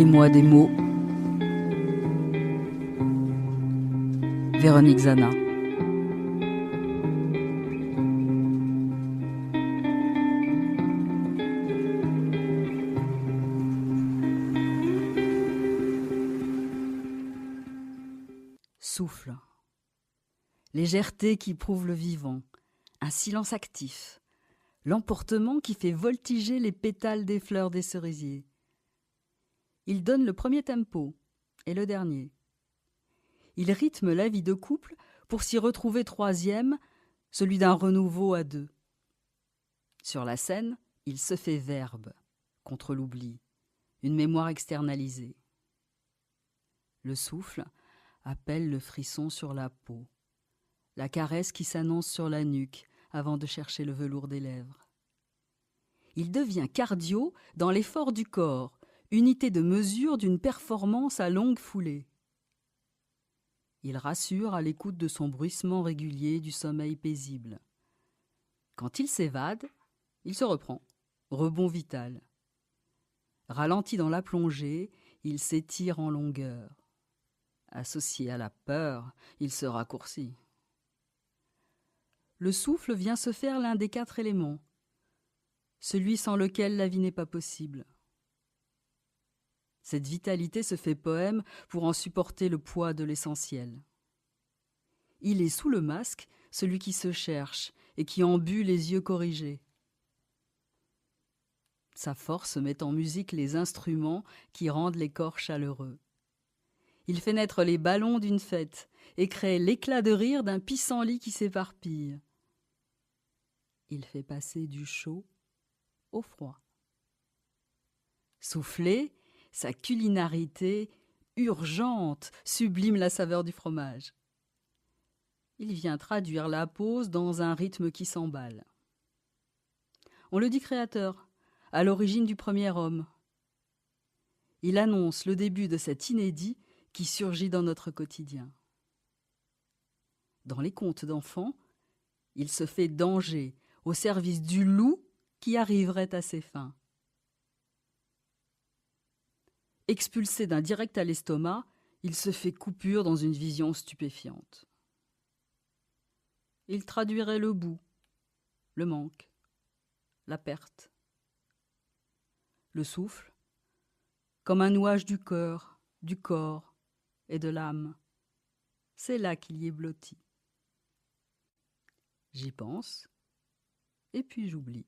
Donnez-moi des mots. Véronique Zana. Souffle. Légèreté qui prouve le vivant, un silence actif, l'emportement qui fait voltiger les pétales des fleurs des cerisiers. Il donne le premier tempo et le dernier. Il rythme la vie de couple pour s'y retrouver troisième, celui d'un renouveau à deux. Sur la scène, il se fait verbe, contre l'oubli, une mémoire externalisée. Le souffle appelle le frisson sur la peau, la caresse qui s'annonce sur la nuque avant de chercher le velours des lèvres. Il devient cardio dans l'effort du corps, unité de mesure d'une performance à longue foulée. Il rassure à l'écoute de son bruissement régulier du sommeil paisible. Quand il s'évade, il se reprend, rebond vital. Ralenti dans la plongée, il s'étire en longueur. Associé à la peur, il se raccourcit. Le souffle vient se faire l'un des 4 éléments, celui sans lequel la vie n'est pas possible. Cette vitalité se fait poème pour en supporter le poids de l'essentiel. Il est sous le masque celui qui se cherche et qui en but les yeux corrigés. Sa force met en musique les instruments qui rendent les corps chaleureux. Il fait naître les ballons d'une fête et crée l'éclat de rire d'un pissenlit qui s'éparpille. Il fait passer du chaud au froid. Souffler, sa culinarité urgente sublime la saveur du fromage. Il vient traduire la pause dans un rythme qui s'emballe. On le dit créateur, à l'origine du premier homme. Il annonce le début de cet inédit qui surgit dans notre quotidien. Dans les contes d'enfants, il se fait danger au service du loup qui arriverait à ses fins. Expulsé d'un direct à l'estomac, il se fait coupure dans une vision stupéfiante. Il traduirait le bout, le manque, la perte. Le souffle, comme un nuage du cœur, du corps et de l'âme, c'est là qu'il y est blotti. J'y pense, et puis j'oublie.